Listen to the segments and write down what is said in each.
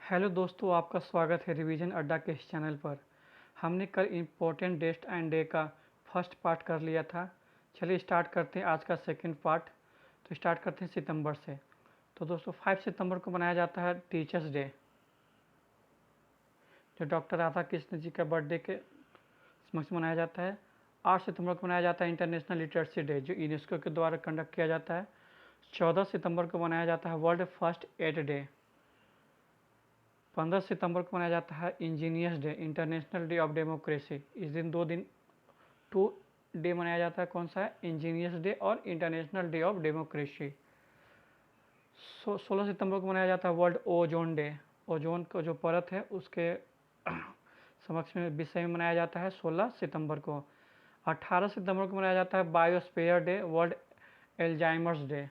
Hello दोस्तों, आपका स्वागत है रिवीजन अड्डा के इस चैनल पर। हमने कल इम्पोर्टेंट डेट एंड डे का फर्स्ट पार्ट कर लिया था। चलिए स्टार्ट करते हैं आज का सेकंड पार्ट। तो स्टार्ट करते हैं सितंबर से। तो दोस्तों 5 सितंबर को मनाया जाता है टीचर्स डे, जो डॉक्टर राधा कृष्ण जी का बर्थडे के समक्ष मनाया जाता है। 8 सितंबर को मनाया जाता है इंटरनेशनल लिटरेसी डे, जो यूनेस्को के द्वारा कंडक्ट किया जाता है। 14 सितंबर को मनाया जाता है वर्ल्ड फर्स्ट एड डे। 15 सितंबर को मनाया जाता है engineers day, international day of democracy. इस दिन टू डे मनाया जाता है। कौन सा है? इंजीनियर्स डे और इंटरनेशनल डे ऑफ डेमोक्रेसी। 16 सितंबर को मनाया जाता है वर्ल्ड ओजोन डे। ओजोन का जो परत है उसके समक्ष में विषय में मनाया जाता है 16 सितंबर को। 18 सितंबर को मनाया जाता है biosphere day, world Alzheimer's day.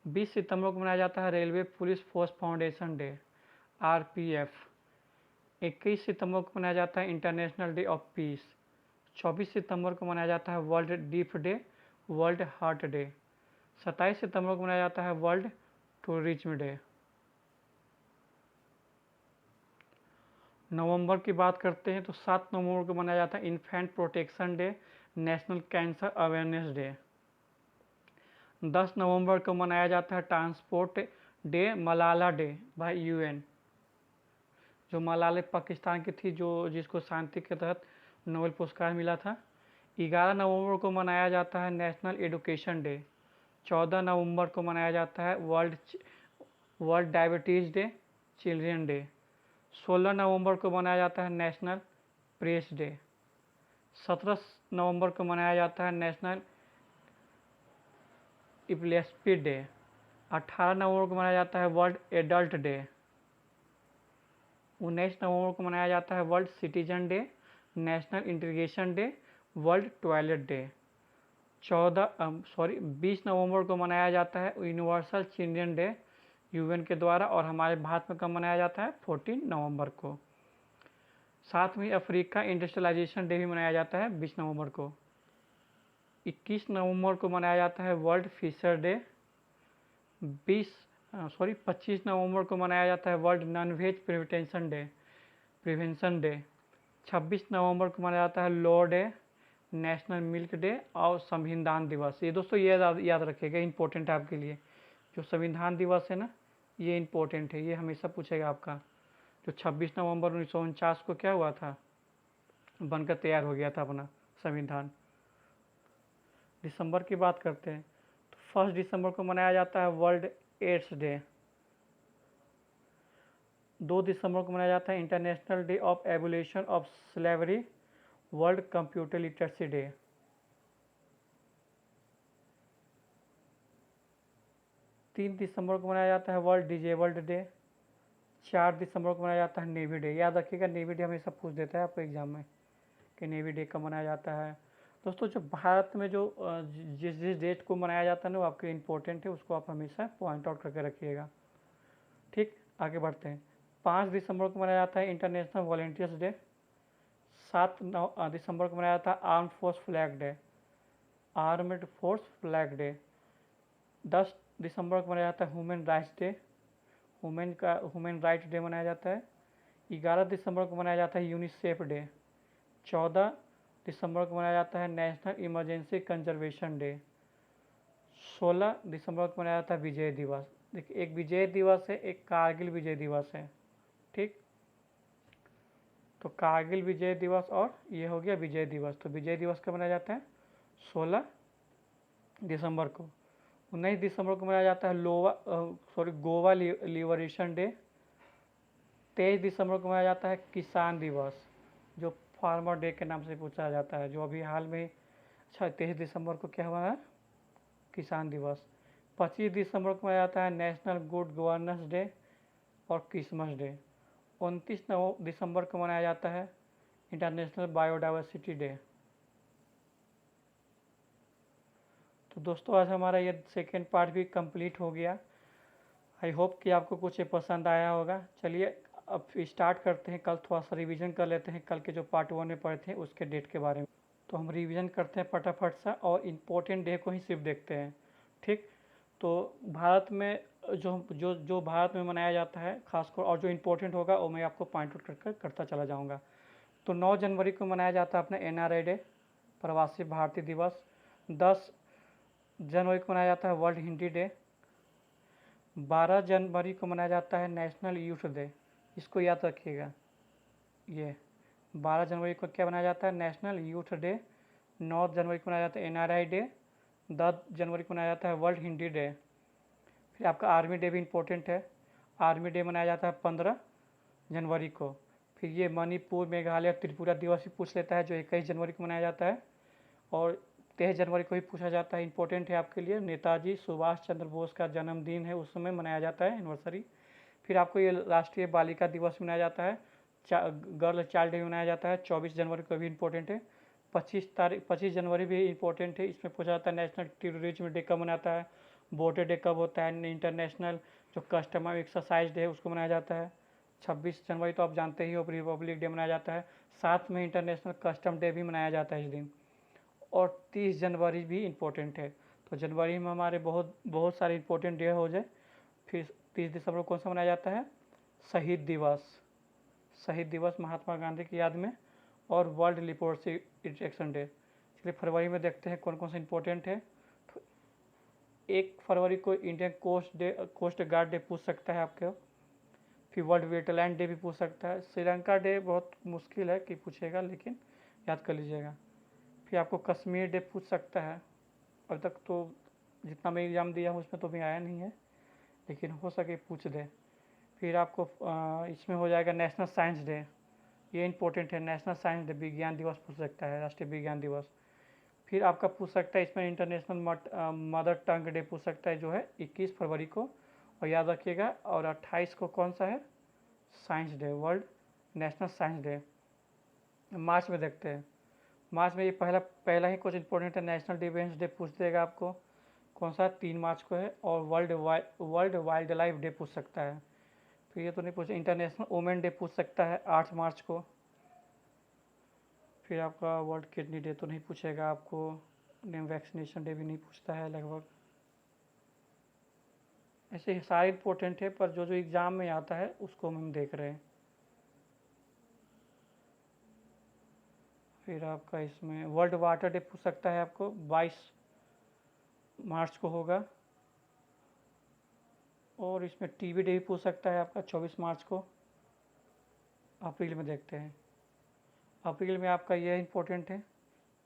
20 सितंबर को मनाया जाता है railway police force foundation day, RPF. 21 सितंबर को मनाया जाता है इंटरनेशनल डे ऑफ पीस। 24 सितंबर को मनाया जाता है world deaf day, world heart day. 27 सितंबर को मनाया जाता है वर्ल्ड टूरिज्म डे। नवंबर की बात करते हैं तो 7 नवंबर को मनाया जाता है infant protection day, national cancer awareness day. 10 नवंबर को मनाया जाता है transport day, Malala day bye UN. जो मलाला पाकिस्तान की थी, जो जिसको शांति के तहत नोबेल पुरस्कार मिला था। 11 नवंबर को मनाया जाता है नेशनल एजुकेशन डे। 14 नवंबर को मनाया जाता है world diabetes day, children day. 16 नवंबर को मनाया जाता है नेशनल प्रेस डे। 17 नवंबर को मनाया जाता है नेशनल इपिलेप्सी डे। 18 नवंबर को मनाया जाता है वर्ल्ड एडल्ट डे। 19 नवंबर को मनाया जाता है world citizen day, national integration day, world toilet day. 20 नवंबर को मनाया जाता है यूनिवर्सल चिल्ड्रन डे यूएन के द्वारा, और हमारे भारत में कब मनाया जाता है? 14 नवंबर को। साथ में अफ्रीका इंडस्ट्रियलाइजेशन डे भी मनाया जाता है 20 नवंबर को। 21 नवंबर को मनाया जाता है वर्ल्ड फिशर डे। 25 नवंबर को मनाया जाता है world non veg prevention day. 26 नवंबर को मनाया जाता है law day, national milk day और संविधान दिवस। ये दोस्तों ये याद रखिएगा, इंपॉर्टेंट है आपके लिए। जो संविधान दिवस है ना, ये इंपॉर्टेंट है, ये हमेशा पूछेगा आपका। जो 26 नवंबर 1949 को क्या हुआ था? बनकर तैयार हो गया था अपना संविधान। दिसंबर की बात करते हैं तो 1 दिसंबर को मनाया जाता है वर्ल्ड एड्स डे। 2 दिसंबर को मनाया जाता है international day of abolition of slavery, world computer literacy day. 3 दिसंबर को मनाया जाता है वर्ल्ड डिजेबल्ड डे। 4 दिसंबर को मनाया जाता है नेवी डे। याद रखिएगा, नेवी डे हमेशा पूछ देता है आपको एग्जाम में कि नेवी डे कब मनाया जाता है। दोस्तों जो भारत में जो जिस जिस डेट को मनाया जाता है ना, वो आपके इंपॉर्टेंट है, उसको आप हमेशा पॉइंट आउट करके रखिएगा। ठीक, आगे बढ़ते हैं। 5 दिसंबर को मनाया जाता है इंटरनेशनल वॉलेंटियर्स डे। 7 दिसंबर को मनाया जाता है arm force flag day, armed force flag day. 10 दिसंबर को मनाया जाता है human rights day, human rights day मनाया जाता है। 11 दिसंबर को मनाया जाता है यूनिसेफ डे। 14 दिसंबर को मनाया जाता है नेशनल इमरजेंसी कंजर्वेशन डे। 16 दिसंबर को मनाया जाता है विजय दिवस। देखिए, एक विजय दिवस है, एक कारगिल विजय दिवस है। ठीक, तो कारगिल विजय दिवस और ये हो गया विजय दिवस। तो विजय दिवस कब मनाया जाता है? 16 दिसंबर को। 19 दिसंबर को मनाया जाता है गोवा लिबरेशन डे। 23 दिसंबर को मनाया जाता है किसान दिवस, जो फार्मर डे के नाम से पूछा जाता है, जो अभी हाल में। अच्छा, 23 दिसंबर को क्या हुआ है? किसान दिवस। 25 दिसंबर को मनाया जाता है नेशनल गुड गवर्नेंस डे और क्रिसमस डे। 29 दिसंबर को मनाया जाता है इंटरनेशनल बायोडाइवर्सिटी डे। तो दोस्तों आज हमारा ये सेकेंड पार्ट भी कंप्लीट हो गया। आई होप कि आपको कुछ ये पसंद आया होगा। चलिए अब स्टार्ट करते हैं, कल थोड़ा सा रिवीजन कर लेते हैं कल के जो पार्ट 1 में पढ़े थे उसके डेट के बारे में। तो हम रिवीजन करते हैं फटाफट सा, और इम्पोर्टेंट डे को ही सिर्फ देखते हैं। ठीक, तो भारत में जो जो जो भारत में मनाया जाता है खासकर, और जो इम्पोर्टेंट होगा वो मैं आपको पॉइंट आउट करता चला जाऊँगा। तो 9 जनवरी को मनाया जाता है अपना NRI डे, प्रवासी भारतीय दिवस। 10 जनवरी को मनाया जाता है वर्ल्ड हिंदी डे। 12 जनवरी को मनाया जाता है नेशनल यूथ डे, इसको याद रखिएगा। ये 12 जनवरी को क्या मनाया जाता है? National youth day. 9 जनवरी को मनाया जाता है NRI डे। 10 जनवरी को मनाया जाता है वर्ल्ड हिंदी डे। फिर आपका आर्मी डे भी इम्पोर्टेंट है। आर्मी डे मनाया जाता है 15 जनवरी को। फिर ये मणिपुर, मेघालय, त्रिपुरा दिवस भी पूछ लेता है, जो 21 जनवरी को मनाया जाता है। और 23 जनवरी को भी पूछा जाता है, इंपॉर्टेंट है आपके लिए। नेताजी सुभाष चंद्र बोस का जन्मदिन है, उस समय मनाया जाता है एनिवर्सरी। फिर आपको ये राष्ट्रीय बालिका दिवस मनाया जाता है, गर्ल चाइल्ड डे मनाया जाता है 24 जनवरी को भी इम्पोर्टेंट है। 25 जनवरी भी इम्पोर्टेंट है, इसमें पूछा जाता है नेशनल टेररिज्म डे कब मनाता है, वोटर डे कब होता है, इंटरनेशनल जो कस्टमर एक्सरसाइज डे है उसको मनाया जाता है। 26 जनवरी तो आप जानते ही हो, रिपब्लिक डे मनाया जाता है। साथ में इंटरनेशनल कस्टम डे भी मनाया जाता है इस दिन। और 30 जनवरी भी इम्पोर्टेंट है। तो जनवरी में हमारे बहुत सारे इम्पोर्टेंट डे हो जाए। फिर 30 दिसंबर को कौन सा मनाया जाता है? शहीद दिवस। शहीद दिवस महात्मा गांधी की याद में। और वर्ल्ड लिपोर्सी इंजेक्शन डे। चलिए फरवरी में देखते हैं कौन कौन सा इम्पोर्टेंट है। तो 1 फरवरी को इंडियन कोस्ट गार्ड डे पूछ सकता है आपके। फिर वर्ल्ड वेटलैंड डे भी पूछ सकता है। श्रीलंका डे बहुत मुश्किल है कि पूछेगा, लेकिन याद कर लीजिएगा। फिर आपको कश्मीर डे पूछ सकता है। अब तक तो जितना मैं एग्ज़ाम दिया हूँ उसमें तो भी आया नहीं है, लेकिन हो सके पूछ दे। फिर आपको इसमें हो जाएगा नेशनल साइंस डे, ये इंपॉर्टेंट है। नेशनल साइंस डे, विज्ञान दिवस पूछ सकता है, राष्ट्रीय विज्ञान दिवस। फिर आपका पूछ सकता है इसमें इंटरनेशनल मदर टंग डे पूछ सकता है, जो है 21 फरवरी को, और याद रखिएगा। और 28 को कौन सा है? Science day, world national science day. March में देखते हैं। मार्च में ये पहला ही कुछ इंपॉर्टेंट है, नेशनल डिफेंस डे पूछ देगा आपको, कौन सा? 3 मार्च को है। और वर्ल्ड वाइल्ड लाइफ डे पूछ सकता है। फिर ये तो नहीं पूछ, इंटरनेशनल वुमेन डे पूछ सकता है 8 मार्च को। फिर आपका वर्ल्ड किडनी डे तो नहीं पूछेगा आपको। वैक्सीनेशन डे भी नहीं पूछता है लगभग। ऐसे सारे इंपॉर्टेंट है, पर जो जो एग्ज़ाम में आता है उसको हम देख रहे हैं। फिर आपका इसमें वर्ल्ड वाटर डे पूछ सकता है आपको, 22 मार्च को होगा। और इसमें टीबी डे भी पूछ सकता है आपका 24 मार्च को। अप्रैल में देखते हैं। अप्रैल में आपका यह इम्पोर्टेंट है,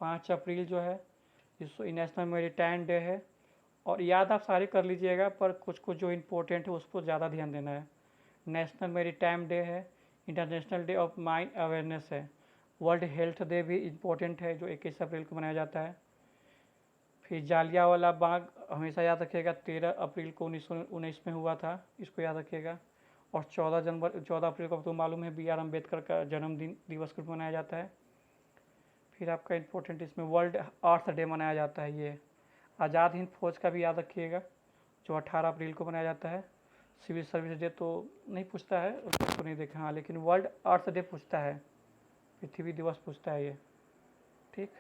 5 अप्रैल जो है इस नेशनल मेरीटाइम डे है। और याद आप सारे कर लीजिएगा, पर कुछ कुछ जो इम्पोर्टेंट है उस पर ज़्यादा ध्यान देना है। नेशनल मेरीटाइम डे है, international day of mine awareness है। वर्ल्ड हेल्थ डे भी इम्पोर्टेंट है, जो 21 अप्रैल को मनाया जाता है। फिर जालियांवाला बाग हमेशा याद रखिएगा, 13 अप्रैल को 1919 में हुआ था, इसको याद रखिएगा। और 14 अप्रैल को तो मालूम है BR अम्बेडकर का जन्मदिन दिवस को मनाया जाता है। फिर आपका इम्पोर्टेंट इसमें वर्ल्ड अर्थ डे मनाया जाता है। ये आज़ाद हिंद फौज का भी याद रखिएगा, जो 18 अप्रैल को मनाया जाता है। सिविल सर्विस डे तो नहीं पूछता है, उसको नहीं देखा, हाँ, लेकिन वर्ल्ड अर्थ डे पूछता है, पृथ्वी दिवस पूछता है ये। ठीक,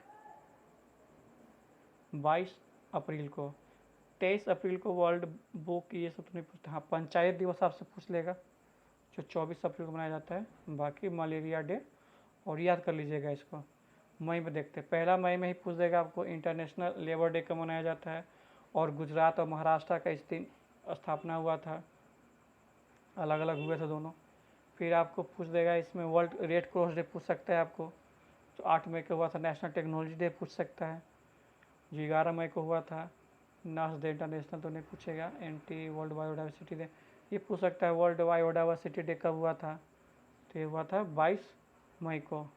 22 अप्रैल को। 23 अप्रैल को वर्ल्ड बुक, ये सब तो नहीं पूछता। हाँ, पंचायत दिवस आपसे पूछ लेगा, जो 24 अप्रैल को मनाया जाता है। बाकी मलेरिया डे, और याद कर लीजिएगा इसको। मई में देखते हैं, 1 मई में ही पूछ देगा आपको इंटरनेशनल लेबर डे कब मनाया जाता है। और गुजरात और महाराष्ट्र का इस दिन स्थापना हुआ था, अलग अलग हुए थे दोनों। फिर आपको पूछ देगा इसमें वर्ल्ड रेड क्रॉस डे पूछ सकता है आपको, जो 8 मई को हुआ था। नेशनल टेक्नोलॉजी डे पूछ सकता है, जो 11 मई को हुआ था। नर्स डे इंटरनेशनल तो नहीं पूछेगा। एंटी वर्ल्ड बायोडाइवर्सिटी डे ये पूछ सकता है। वर्ल्ड बायोडाइवर्सिटी डे कब हुआ था? तो ये हुआ था 22 मई को।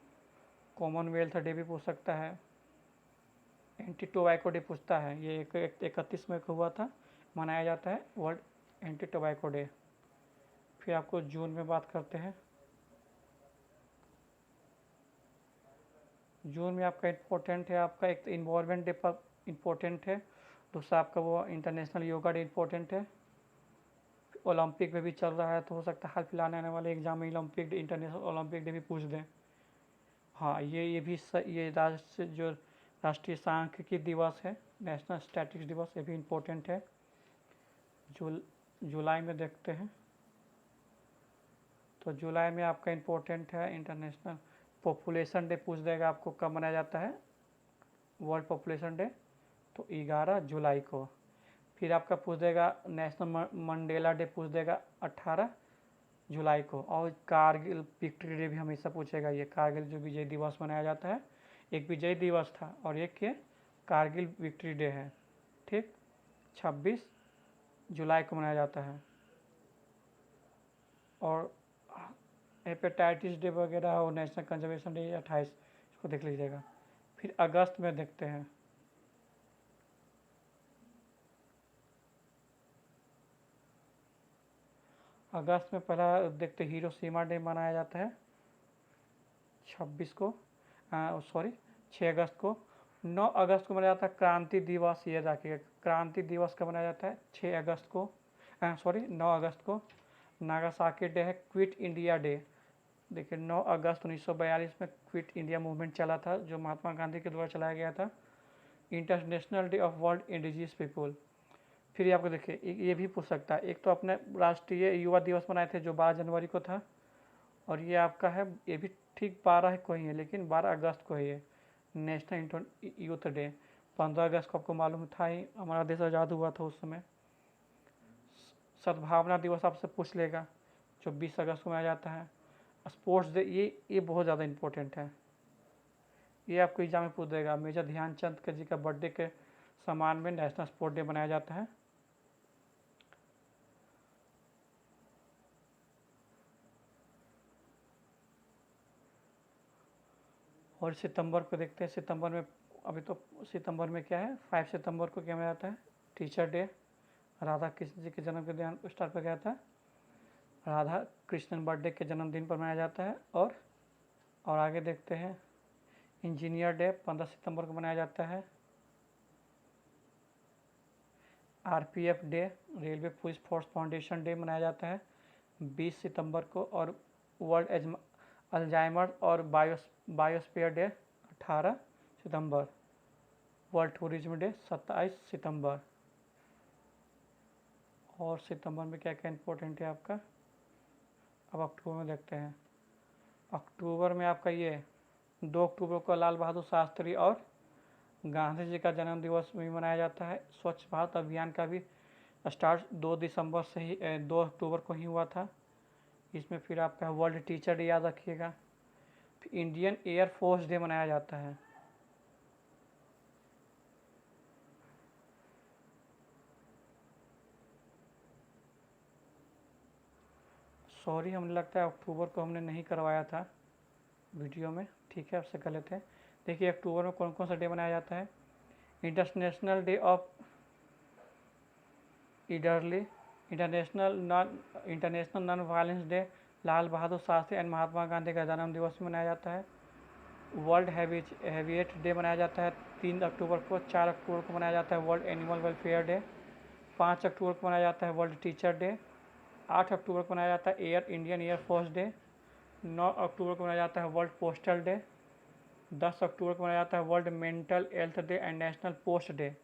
कॉमनवेल्थ डे भी पूछ सकता है। एंटी टोबैको डे पूछता है, ये 31 मई को हुआ था, मनाया जाता है वर्ल्ड एंटी टोबैको डे। फिर आपको जून में बात करते हैं। जून में आपका इम्पोर्टेंट है, आपका एक इन्वायरमेंट डे पर इम्पोर्टेंट है, दूसरा आपका वो इंटरनेशनल योगा डे इम्पोर्टेंट है। ओलंपिक में भी चल रहा है, तो हो सकता है हाल फिलहाल आने वाले एग्जाम में Olympic day, international Olympic day भी पूछ दें। हाँ, ये भी ये राष्ट्रीय सांख्यिकी दिवस है, नेशनल स्टैटिक्स दिवस, ये भी इम्पोर्टेंट है। जो जुलाई में देखते हैं। तो जुलाई में आपका इम्पोर्टेंट है इंटरनेशनल पॉपुलेशन डे पूछ देगा आपको कब मनाया जाता है वर्ल्ड पॉपुलेशन डे, तो 11 जुलाई को। फिर आपका पूछ देगा नेशनल मंडेला डे पूछ देगा 18 जुलाई को। और कारगिल विक्ट्री डे भी हमेशा पूछेगा, ये कारगिल जो विजय दिवस मनाया जाता है, एक विजय दिवस था और एक ये कारगिल विक्ट्री डे है, ठीक, 26 जुलाई को मनाया जाता है। और हेपेटाइटिस डे वगैरह और नेशनल कंजर्वेशन डे 28, इसको देख लीजिएगा। फिर अगस्त में देखते हैं, अगस्त में पहला देखते हिरोशिमा डे मनाया जाता है 26 को, सॉरी 6 अगस्त को। 9 अगस्त को मनाया जाता है क्रांति दिवस, ये रखिएगा क्रांति दिवस कब मनाया जाता है 6 अगस्त को, सॉरी 9 अगस्त को। नागासाकी डे है क्विट इंडिया डे। देखिए 9 अगस्त 1942 में क्विट इंडिया मूवमेंट चला था जो महात्मा गांधी के द्वारा चलाया गया था। International day of world indigenous people. फिर ये आपको देखिए ये भी पूछ सकता है, एक तो अपने राष्ट्रीय युवा दिवस मनाए थे जो 12 जनवरी को था, और ये आपका है ये भी ठीक 12 को ही है लेकिन 12 अगस्त को ही है नेशनल यूथ डे। 15 अगस्त को आपको मालूम था ही, हमारा देश आज़ाद हुआ था उस समय। सद्भावना दिवस आपसे पूछ लेगा जो 20 अगस्त को मनाया जाता है। स्पोर्ट्स डे ये बहुत ज़्यादा इम्पोर्टेंट है, ये आपको एग्जाम में पूछ देगा। मेजर ध्यानचंद जी का बर्थडे के सम्मान में नेशनल स्पोर्ट डे मनाया जाता है। और सितंबर को देखते हैं, सितंबर में अभी तो सितंबर में क्या है 5 सितंबर को क्या मनाया जाता है टीचर डे। राधा कृष्ण जी के जन्म के दिन स्टार्ट पर गया था, राधा कृष्णन बर्थडे के जन्मदिन पर मनाया जाता है। और आगे देखते हैं इंजीनियर डे 15 सितंबर को मनाया जाता है। RPF day railway police force foundation day मनाया जाता है 20 सितंबर को। और वर्ल्ड अल्जाइमर और बायोस्फीयर डे 18 सितंबर। वर्ल्ड टूरिज्म डे 27 सितंबर। और सितंबर में क्या क्या इम्पोर्टेंट है आपका, अब अक्टूबर में देखते हैं। अक्टूबर में आपका ये 2 अक्टूबर को लाल बहादुर शास्त्री और गांधी जी का जन्म दिवस भी मनाया जाता है। स्वच्छ भारत अभियान का भी स्टार्ट 2 दिसंबर से ही 2 अक्टूबर को ही हुआ था। इसमें फिर आपका वर्ल्ड टीचर डे याद रखिएगा। फिर इंडियन एयर फोर्स डे मनाया जाता है। सॉरी हमें लगता है अक्टूबर को हमने नहीं करवाया था वीडियो में, ठीक है आपसे कर लेते हैं। देखिए अक्टूबर में कौन कौन सा डे मनाया जाता है। International day of elderly, international non violence day, Lal Bahadur Shastri and Mahatma Gandhi का जन्म दिवस मनाया जाता है। वर्ल्ड हैबिटेट डे मनाया जाता है 3 अक्टूबर को। 4 अक्टूबर को मनाया जाता है वर्ल्ड एनिमल वेलफेयर डे। 5 अक्टूबर को मनाया जाता है वर्ल्ड टीचर डे। 8 अक्टूबर को मनाया जाता है इंडियन एयरफोर्स डे। 9 अक्टूबर को मनाया जाता है वर्ल्ड पोस्टल डे। 10 अक्टूबर को मनाया जाता है world mental health day and national post day.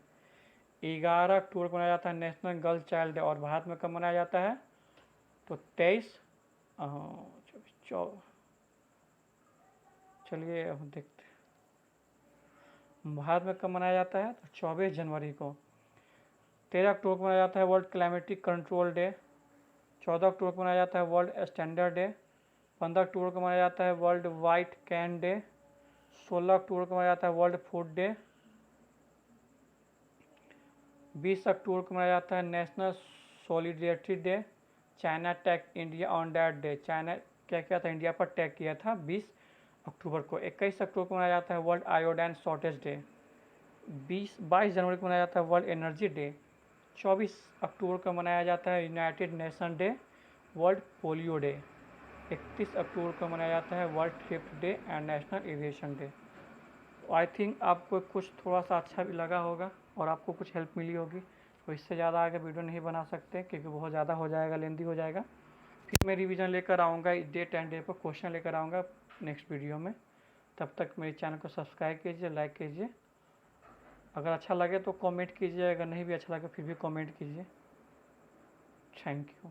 11 अक्टूबर को मनाया जाता है नेशनल गर्ल चाइल्ड डे। और भारत में कब मनाया जाता है तो 23 चलिए हम देखते हैं भारत में कब मनाया जाता है तो 24 जनवरी को। 13 अक्टूबर को मनाया जाता है वर्ल्ड क्लाइमेटिक कंट्रोल डे। 14 अक्टूबर को मनाया जाता है वर्ल्ड स्टैंडर्ड डे। 15 अक्टूबर को मनाया जाता है वर्ल्ड वाइट कैन डे। 16 अक्टूबर को मनाया जाता है वर्ल्ड फूड डे। 20 अक्टूबर को मनाया जाता है national solidarity day. China tag India on that day, China क्या किया था इंडिया पर टैग किया था 20 अक्टूबर को। 21 अक्टूबर को मनाया जाता है वर्ल्ड आयोडाइन शॉर्टेज डे। 22 जनवरी को मनाया जाता है वर्ल्ड एनर्जी डे। 24 अक्टूबर को मनाया जाता है United nation day, world polio day. 31 अक्टूबर को मनाया जाता है world thrift day and national aviation day. I think आपको कुछ थोड़ा सा अच्छा भी लगा होगा और आपको कुछ हेल्प मिली होगी। तो इससे ज़्यादा आगे वीडियो नहीं बना सकते क्योंकि बहुत ज़्यादा हो जाएगा, लेंदी हो जाएगा। फिर मैं रिवीजन लेकर आऊँगा, डेट एंड डे पर क्वेश्चन लेकर आऊँगा नेक्स्ट वीडियो में। तब तक मेरे चैनल को सब्सक्राइब कीजिए, लाइक कीजिए। अगर अच्छा लगे तो कमेंट कीजिए, अगर नहीं भी अच्छा लगे फिर भी कमेंट कीजिए। Thank you.